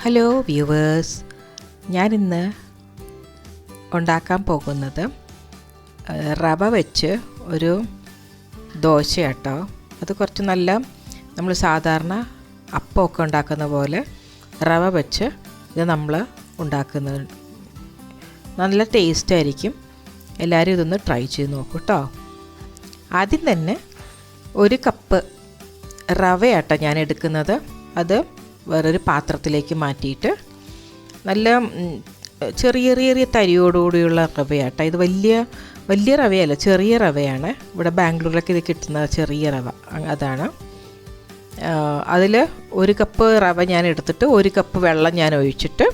Hello viewers, ഞാനിന്ന് ഉണ്ടാക്കാൻ പോകുന്നത് റവ വെച്ച് ഒരു ദോശയാട്ടോ. അത് കുറച്ച് നല്ല നമ്മൾ സാധാരണ അപ്പമൊക്കെ ഉണ്ടാക്കുന്ന പോലെ റവ വെച്ച് ഇത് നമ്മൾ ഉണ്ടാക്കുന്നത് നല്ല ടേസ്റ്റ് ആയിരിക്കും. എല്ലാവരും ഇതൊന്ന് ട്രൈ ചെയ്ത് നോക്കൂ കേട്ടോ. ആദ്യം തന്നെ ഒരു കപ്പ് റവയാട്ടോ ഞാൻ എടുക്കുന്നത്. അത് വേറൊരു പാത്രത്തിലേക്ക് മാറ്റിയിട്ട് നല്ല ചെറിയ ചെറിയ തരിയോടുകൂടിയുള്ള റവയാട്ടോ. ഇത് വലിയ റവയല്ല, ചെറിയ റവയാണ്. ഇവിടെ ബാംഗ്ലൂരിലൊക്കെ ഇത് കിട്ടുന്ന ചെറിയ റവ അതാണ്. അതിൽ ഒരു കപ്പ് റവ ഞാൻ എടുത്തിട്ട് ഒരു കപ്പ് വെള്ളം ഞാൻ ഒഴിച്ചിട്ട്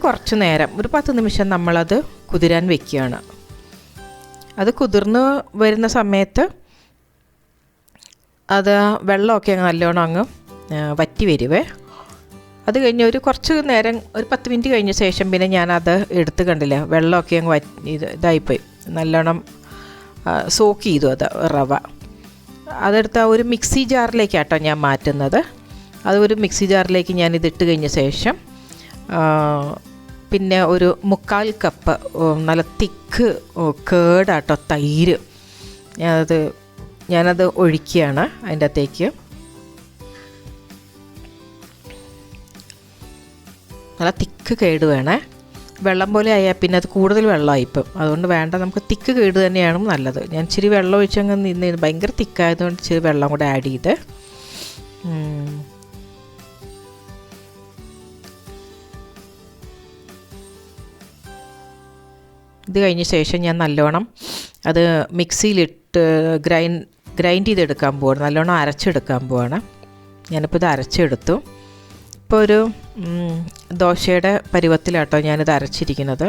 കുറച്ച് നേരം, ഒരു 10 നിമിഷം നമ്മളത് കുതിരാൻ വെക്കുകയാണ്. അത് കുതിർന്ന് വരുന്ന സമയത്ത് അത് വെള്ളമൊക്കെ നല്ലോണം അങ്ങ് വറ്റി വരുവേ. അത് കഴിഞ്ഞ് കുറച്ച് നേരം, ഒരു 10 മിനിറ്റ് കഴിഞ്ഞ ശേഷം പിന്നെ ഞാനത് എടുത്ത് കണ്ടില്ല, വെള്ളമൊക്കെ അങ്ങ് ഇതായിപ്പോയി, നല്ലോണം സോക്ക് ചെയ്തു അത് റവ. അതെടുത്ത് ഒരു മിക്സി ജാറിലേക്കാട്ടോ ഞാൻ മാറ്റുന്നത്. അത് ഒരു മിക്സി ജാറിലേക്ക് ഞാനിതിട്ട് കഴിഞ്ഞ ശേഷം പിന്നെ ഒരു 1/4 കപ്പ് നല്ല തിക്ക് കേടാട്ടോ തൈര് ഞാനത് ഒഴിക്കുകയാണ് അതിൻ്റെ അകത്തേക്ക്. നല്ല തിക്ക് കേട് വേണേ. വെള്ളം പോലെ ആയാൽ പിന്നെ അത് കൂടുതൽ വെള്ളമായിപ്പം, അതുകൊണ്ട് വേണ്ട, നമുക്ക് തിക്ക് കേട് തന്നെയാണ് നല്ലത്. ഞാൻ ഇച്ചിരി വെള്ളം ഒഴിച്ചങ്ങ് നിന്ന് ഭയങ്കര തിക്കായതുകൊണ്ട് ഇച്ചിരി വെള്ളം കൂടെ ആഡ് ചെയ്ത് ഇത് കഴിഞ്ഞ ശേഷം ഞാൻ നല്ലോണം അത് മിക്സിയിലിട്ട് ഗ്രൈൻഡ് ചെയ്തെടുക്കാൻ പോവാണ്, നല്ലോണം അരച്ചെടുക്കാൻ പോവാണ്. ഞാനിപ്പോൾ ഇത് അരച്ചെടുത്തു. ഇപ്പോൾ ഒരു ദോശയുടെ പരുവത്തിലാട്ടോ ഞാനിത് അരച്ചിരിക്കുന്നത്.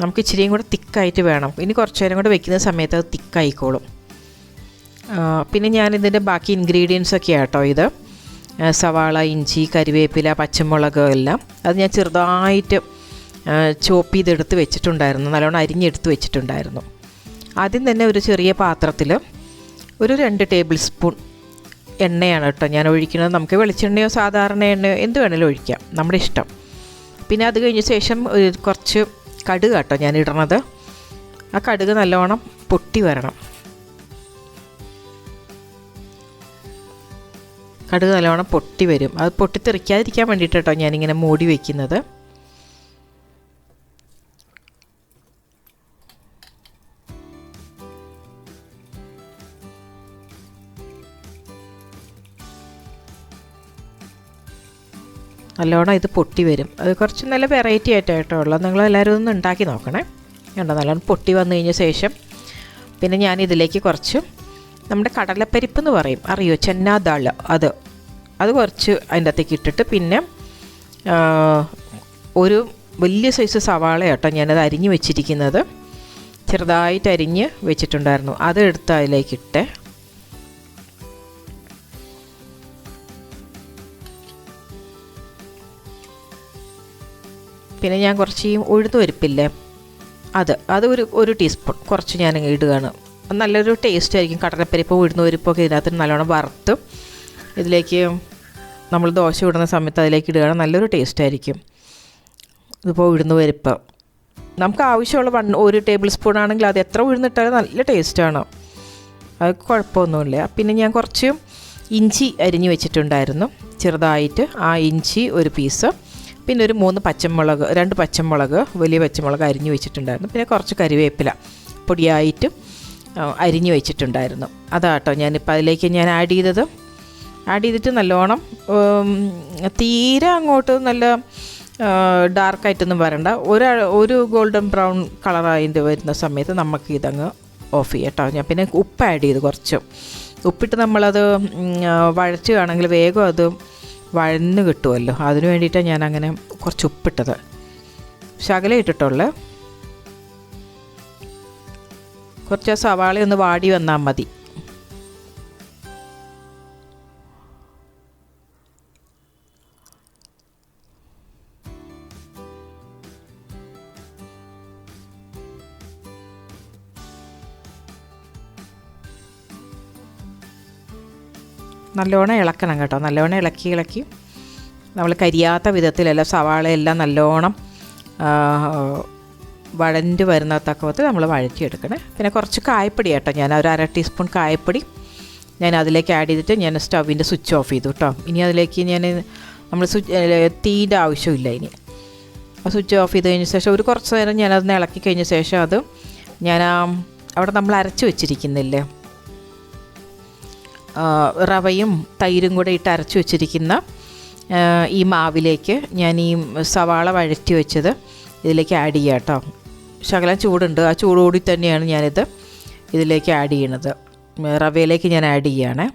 നമുക്ക് ഇച്ചിരിയും കൂടെ തിക്കായിട്ട് വേണം. ഇനി കുറച്ച് നേരം കൂടെ വെക്കുന്ന സമയത്ത് അത് തിക്കായിക്കോളും. പിന്നെ ഞാനിതിൻ്റെ ബാക്കി ഇൻഗ്രീഡിയൻസൊക്കെ ആട്ടോ ഇത്. സവാള, ഇഞ്ചി, കരിവേപ്പില, പച്ചമുളക് എല്ലാം അത് ഞാൻ ചെറുതായിട്ട് ചോപ്പ് ചെയ്തെടുത്ത് വെച്ചിട്ടുണ്ടായിരുന്നു, നല്ലോണം അരിഞ്ഞെടുത്ത് വെച്ചിട്ടുണ്ടായിരുന്നു. ആദ്യം തന്നെ ഒരു ചെറിയ പാത്രത്തിൽ ഒരു 2 ടേബിൾ സ്പൂൺ എണ്ണയാണ് കേട്ടോ ഞാൻ ഒഴിക്കുന്നത്. നമുക്ക് വെളിച്ചെണ്ണയോ സാധാരണ എണ്ണയോ എന്ത് വേണമെങ്കിലും ഒഴിക്കാം, നമ്മുടെ ഇഷ്ടം. പിന്നെ അത് കഴിഞ്ഞ ശേഷം കുറച്ച് കടുക് കേട്ടോ ഞാൻ ഇടണത്. ആ കടുക് നല്ലോണം പൊട്ടി വരണം. കടുക് നല്ലോണം പൊട്ടി വരും. അത് പൊട്ടിത്തെറിക്കാതിരിക്കാൻ വേണ്ടിയിട്ട് കേട്ടോ ഞാനിങ്ങനെ മൂടി വയ്ക്കുന്നത്. നല്ലോണം ഇത് പൊട്ടി വരും. അത് കുറച്ച് നല്ല വെറൈറ്റി ആയിട്ടോ ഉള്ളത്. നിങ്ങളെല്ലാവരും ഒന്ന് ഉണ്ടാക്കി നോക്കണേ. കണ്ടോ, നല്ലോണം പൊട്ടി വന്നു കഴിഞ്ഞ ശേഷം പിന്നെ ഞാനിതിലേക്ക് കുറച്ച് നമ്മുടെ കടലപ്പരിപ്പ് എന്ന് പറയും, അറിയോ, ചെന്നാ ദാൾ, അത് കുറച്ച് അതിൻ്റെ അകത്തേക്ക് ഇട്ടിട്ട് പിന്നെ ഒരു വലിയ സൈസ് സവാള കേട്ടോ ഞാനത് അരിഞ്ഞ് വെച്ചിരിക്കുന്നത്, ചെറുതായിട്ട് അരിഞ്ഞ് വെച്ചിട്ടുണ്ടായിരുന്നു. അത് എടുത്ത് അതിലേക്കിട്ട് പിന്നെ ഞാൻ കുറച്ച് ഉഴുന്ന് പരിപ്പില്ലേ, അത് ഒരു ടീസ്പൂൺ കുറച്ച് ഞാൻ ഇടുകയാണ്. നല്ലൊരു ടേസ്റ്റ് ആയിരിക്കും. കടലപ്പരിപ്പ്, ഉഴുന്ന് പരിപ്പൊക്കെ ഇതിനകത്ത് നല്ലോണം വറുത്ത് ഇതിലേക്ക് നമ്മൾ ദോശ ഇടുന്ന സമയത്ത് അതിലേക്ക് ഇടുകയാണ്, നല്ലൊരു ടേസ്റ്റ് ആയിരിക്കും. ഇതിപ്പോൾ ഉഴുന്ന് പരിപ്പ് നമുക്ക് ആവശ്യമുള്ള 1 ടേബിൾ സ്പൂൺ ആണെങ്കിൽ അത് എത്ര ഉഴുന്നിട്ടാലും നല്ല ടേസ്റ്റാണ്, അത് കുഴപ്പമൊന്നുമില്ല. പിന്നെ ഞാൻ കുറച്ച് ഇഞ്ചി അരിഞ്ഞ് വെച്ചിട്ടുണ്ടായിരുന്നു ചെറുതായിട്ട്, ആ ഇഞ്ചി ഒരു പീസ്, പിന്നെ ഒരു 2 പച്ചമുളക്, വലിയ പച്ചമുളക് അരിഞ്ഞ് വെച്ചിട്ടുണ്ടായിരുന്നു. പിന്നെ കുറച്ച് കരിവേപ്പില പൊടിയായിട്ട് അരിഞ്ഞ് വെച്ചിട്ടുണ്ടായിരുന്നു. അതാട്ടോ ഞാനിപ്പോൾ അതിലേക്ക് ഞാൻ ആഡ് ചെയ്തിട്ട് നല്ലോണം തീരെ അങ്ങോട്ട് നല്ല ഡാർക്കായിട്ടൊന്നും വരണ്ട, ഒരു ഗോൾഡൻ ബ്രൗൺ കളറായിട്ട് വരുന്ന സമയത്ത് നമുക്ക് ഇതങ്ങ് ഓഫ് ചെയ്യാം കേട്ടോ. ഞാൻ പിന്നെ ഉപ്പ് ആഡ് ചെയ്ത് കുറച്ച് ഉപ്പിട്ട് നമ്മളത് വഴച്ചുകയാണെങ്കിൽ വേഗം അത് വഴന്ന് കിട്ടുമല്ലോ, അതിന് വേണ്ടിയിട്ടാണ് ഞാനങ്ങനെ കുറച്ച് ഉപ്പിട്ടത്. ശകലം ഇട്ടിട്ടുള്ളൂ. കുറച്ച് സവാള ഒന്ന് വാടി വന്നാൽ മതി. നല്ലോണം ഇളക്കണം കേട്ടോ, നല്ലോണം ഇളക്കി നമ്മൾ കരിയാത്ത വിധത്തിലെല്ലാം സവാളയെല്ലാം നല്ലോണം വഴണ്ട് വരുന്ന തക്കവത്തിൽ നമ്മൾ വഴറ്റിയെടുക്കണേ. പിന്നെ കുറച്ച് കായപ്പൊടി കേട്ടോ, ഞാൻ ഒരു 1/2 ടീസ്പൂൺ കായപ്പൊടി ഞാൻ അതിലേക്ക് ആഡ് ചെയ്തിട്ട് ഞാൻ സ്റ്റൗവിൻ്റെ സ്വിച്ച് ഓഫ് ചെയ്തു കേട്ടോ. ഇനി അതിലേക്ക് നമ്മൾ തീൻ്റെ ആവശ്യമില്ല. ഇനി സ്വിച്ച് ഓഫ് ചെയ്ത് കഴിഞ്ഞ ശേഷം ഒരു കുറച്ച് നേരം ഞാനതൊന്ന് ഇളക്കി കഴിഞ്ഞ ശേഷം അത് ഞാൻ അവിടെ നമ്മൾ അരച്ച് വെച്ചിരിക്കുന്നില്ലേ, റവയും തൈരും കൂടെ ഇട്ട് അരച്ച് വെച്ചിരിക്കുന്ന ഈ മാവിലേക്ക് ഞാൻ ഈ സവാള വഴറ്റി വെച്ചത് ഇതിലേക്ക് ആഡ് ചെയ്യാം കേട്ടോ. ശകലം ചൂടുണ്ട്, ആ ചൂടോടി തന്നെയാണ് ഞാനിത് ഇതിലേക്ക് ആഡ് ചെയ്യണത്. റവയിലേക്ക് ഞാൻ ആഡ് ചെയ്യുകയാണ്.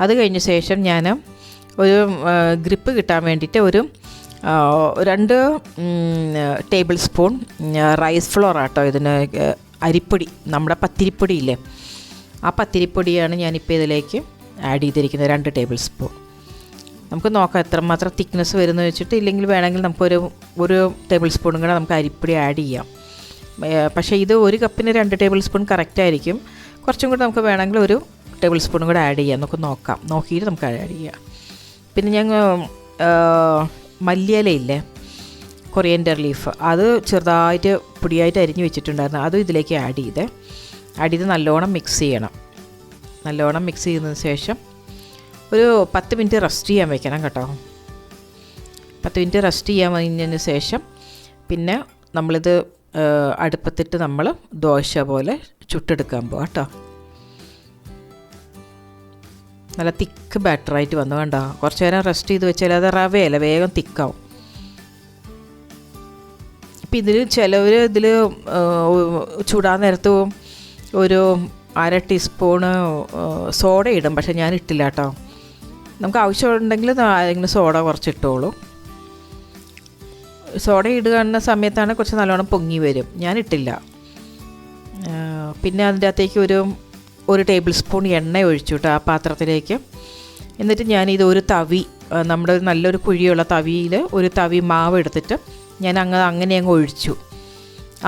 അത് കഴിഞ്ഞ ശേഷം ഞാൻ ഒരു ഗ്രിപ്പ് കിട്ടാൻ വേണ്ടിയിട്ട് ഒരു 2 ടേബിൾ സ്പൂൺ റൈസ് ഫ്ലോർ ആട്ടോ, ഇതിന് അരിപ്പൊടി, നമ്മുടെ പത്തിരിപ്പൊടി ഇല്ലേ, ആ പത്തിരിപ്പൊടിയാണ് ഞാനിപ്പോൾ ഇതിലേക്ക് ആഡ് ചെയ്തിരിക്കുന്നത്. 2 ടേബിൾ സ്പൂൺ. നമുക്ക് നോക്കാം എത്രമാത്രം തിക്നെസ് വരുന്നത് വെച്ചിട്ട്, ഇല്ലെങ്കിൽ വേണമെങ്കിൽ നമുക്കൊരു ടേബിൾ സ്പൂണും കൂടെ നമുക്ക് അരിപ്പൊടി ആഡ് ചെയ്യാം. പക്ഷേ ഇത് 1 കപ്പിന് 2 ടേബിൾ സ്പൂൺ കറക്റ്റായിരിക്കും. കുറച്ചും കൂടെ നമുക്ക് വേണമെങ്കിൽ 1 ടേബിൾ സ്പൂണും കൂടെ ആഡ് ചെയ്യാം. നമുക്ക് നോക്കിയിട്ട് നമുക്ക് ആഡ് ചെയ്യാം. പിന്നെ ഞങ്ങൾ മല്ലിയിലയില്ലേ, കൊറിയൻഡർ ലീഫ്, അത് ചെറുതായിട്ട് പൊടിയായിട്ട് അരിഞ്ഞ് വെച്ചിട്ടുണ്ടായിരുന്നു, അതും ഇതിലേക്ക് ആഡ് ചെയ്ത് നല്ലോണം മിക്സ് ചെയ്യണം. നല്ലോണം മിക്സ് ചെയ്തതിന് ശേഷം ഒരു 10 മിനിറ്റ് റെസ്റ്റ് ചെയ്യാൻ വെക്കണം കേട്ടോ. 10 മിനിറ്റ് റെസ്റ്റ് ചെയ്യാൻ കഴിഞ്ഞതിന് ശേഷം പിന്നെ നമ്മളിത് അടുപ്പത്തിട്ട് നമ്മൾ ദോശ പോലെ ചുട്ടെടുക്കാൻ പോകാം കേട്ടോ. നല്ല തിക്ക് ബാറ്ററായിട്ട് വന്നു കണ്ടോ. കുറച്ച് നേരം റെസ്റ്റ് ചെയ്ത് വെച്ചാൽ അത് റവയല്ല, വേഗം തിക്കാവും. ഇപ്പം ചിലവർ ഇതിൽ ചൂടാൻ നേരത്ത് ഒരു 1/2 ടീസ്പൂണ് സോഡ ഇടും, പക്ഷേ ഞാൻ ഇട്ടില്ല കേട്ടോ. നമുക്ക് ആവശ്യമുണ്ടെങ്കിൽ ആരെങ്കിലും സോഡ കുറച്ചിട്ടോളൂ. സോഡ ഇടുന്ന സമയത്താണ് കുറച്ച് നല്ലോണം പൊങ്ങി വരും, ഞാൻ ഇട്ടില്ല. പിന്നെ അതിൻ്റെ അകത്തേക്ക് ഒരു ടേബിൾ സ്പൂൺ എണ്ണ ഒഴിച്ചു കേട്ടോ ആ പാത്രത്തിലേക്ക്. എന്നിട്ട് ഞാനിത് ഒരു തവി, നമ്മുടെ നല്ലൊരു കുഴിയുള്ള തവിയിൽ ഒരു തവി മാവ് എടുത്തിട്ട് ഞാൻ അങ്ങനെ അങ്ങ് ഒഴിച്ചു.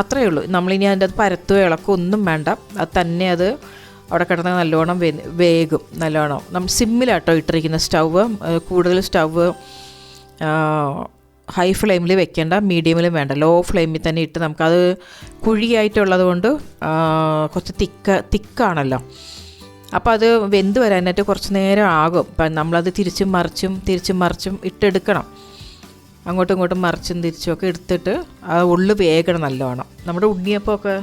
അത്രയേ ഉള്ളൂ. നമ്മളിനി അതിൻ്റെ അത് പരത്തോ ഇളക്കോ ഒന്നും വേണ്ട, അത് തന്നെ അത് അവിടെ കിടന്ന് നല്ലോണം വേഗം. നല്ലോണം നമ്മൾ സിമ്മിലാട്ടോ ഇട്ടിരിക്കുന്ന സ്റ്റൗവ്. കൂടുതൽ സ്റ്റൗവ് ഹൈ ഫ്ലെയിമിൽ വെക്കേണ്ട, മീഡിയമിലും വേണ്ട, ലോ ഫ്ലെയിമിൽ തന്നെ ഇട്ട് നമുക്കത് കുഴിയായിട്ടുള്ളത് കൊണ്ട് കുറച്ച് തിക്കാണല്ലോ. അപ്പോൾ അത് വെന്ത് വരാനായിട്ട് കുറച്ച് നേരം ആകും. അപ്പം നമ്മളത് തിരിച്ചും മറിച്ചും ഇട്ടെടുക്കണം. അങ്ങോട്ടും ഇങ്ങോട്ടും മറിച്ചും തിരിച്ചുമൊക്കെ എടുത്തിട്ട് ആ ഉള്ളു വേഗണം നല്ലോണം. നമ്മുടെ ഉണ്ണിയപ്പമൊക്കെ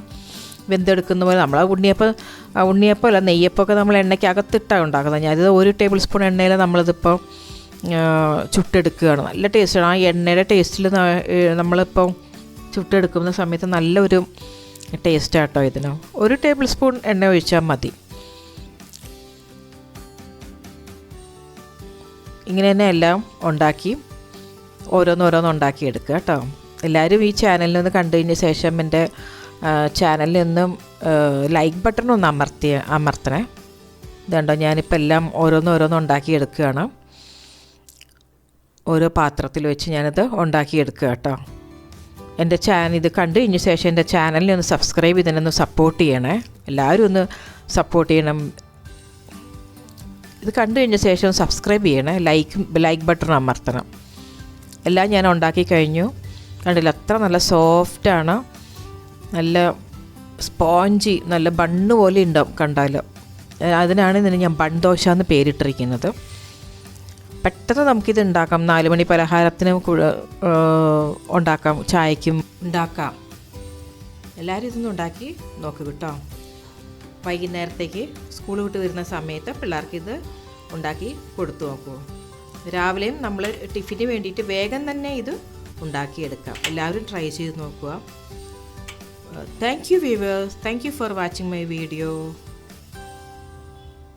വെന്തെടുക്കുന്ന പോലെ, നമ്മൾ ഉണ്ണിയപ്പം അല്ല നെയ്യപ്പമൊക്കെ നമ്മൾ എണ്ണയ്ക്കകത്തിട്ടാണ് ഉണ്ടാക്കുന്നത്. ഞാനിത് 1 ടേബിൾ സ്പൂൺ എണ്ണയിൽ നമ്മളിതിപ്പോൾ ചുട്ടെടുക്കുകയാണ്. നല്ല ടേസ്റ്റാണ്. ആ എണ്ണയുടെ ടേസ്റ്റിൽ നമ്മളിപ്പോൾ ചുട്ടെടുക്കുന്ന സമയത്ത് നല്ലൊരു ടേസ്റ്റാട്ടോ ഇതിന്. 1 ടേബിൾ സ്പൂൺ എണ്ണ ഒഴിച്ചാൽ മതി. ഇങ്ങനെ തന്നെ എല്ലാം ഉണ്ടാക്കി ഓരോന്നോരോന്ന് ഉണ്ടാക്കിയെടുക്കുക കേട്ടോ. എല്ലാവരും ഈ ചാനലിൽ നിന്ന് കണ്ടു കഴിഞ്ഞ ശേഷം എൻ്റെ ചാനലിൽ നിന്നും ലൈക്ക് ബട്ടൺ ഒന്ന് അമർത്തണേ. ഇതുണ്ടോ, ഞാനിപ്പോൾ എല്ലാം ഓരോന്നോരോന്ന് ഉണ്ടാക്കിയെടുക്കുകയാണ്. ഓരോ പാത്രത്തിൽ വെച്ച് ഞാനിത് ഉണ്ടാക്കിയെടുക്കുക കേട്ടോ. എൻ്റെ ചാനൽ ഇത് കണ്ടു കഴിഞ്ഞ ശേഷം എൻ്റെ ചാനലിനെ ഒന്ന് സബ്സ്ക്രൈബ് ചെയ്തതിനൊന്ന് സപ്പോർട്ട് ചെയ്യണേ. എല്ലാവരും ഒന്ന് സപ്പോർട്ട് ചെയ്യണം. ഇത് കണ്ടു കഴിഞ്ഞ ശേഷം സബ്സ്ക്രൈബ് ചെയ്യണേ, ലൈക്ക് ബട്ടൺ അമർത്തണം. എല്ലാം ഞാൻ ഉണ്ടാക്കി കഴിഞ്ഞു. കണ്ടില്ല, അത്ര നല്ല സോഫ്റ്റാണ്, നല്ല സ്പോഞ്ചി, നല്ല ബണ്ണ് പോലെ ഉണ്ടാവും കണ്ടാലോ. അതിനാണ് ഇതിന് ഞാൻ ബൺ ദോശ എന്ന് പേരിട്ടിരിക്കുന്നത്. പെട്ടെന്ന് നമുക്കിത് ഉണ്ടാക്കാം. 4 മണി പലഹാരത്തിന് ഉണ്ടാക്കാം, ചായക്കും ഉണ്ടാക്കാം. എല്ലാവരും ഇതൊന്നും ഉണ്ടാക്കി നോക്ക് കേട്ടോ. വൈകുന്നേരത്തേക്ക് സ്കൂൾ വിട്ട് വരുന്ന സമയത്ത് പിള്ളേർക്കിത് ഉണ്ടാക്കി കൊടുത്തു നോക്കൂ. രാവിലെയും നമ്മൾ ടിഫിന് വേണ്ടിയിട്ട് വേഗം തന്നെ ഇത് ഉണ്ടാക്കിയെടുക്കാം. എല്ലാവരും ട്രൈ ചെയ്ത് നോക്കുക. Thank you viewers. Thank you for watching my video.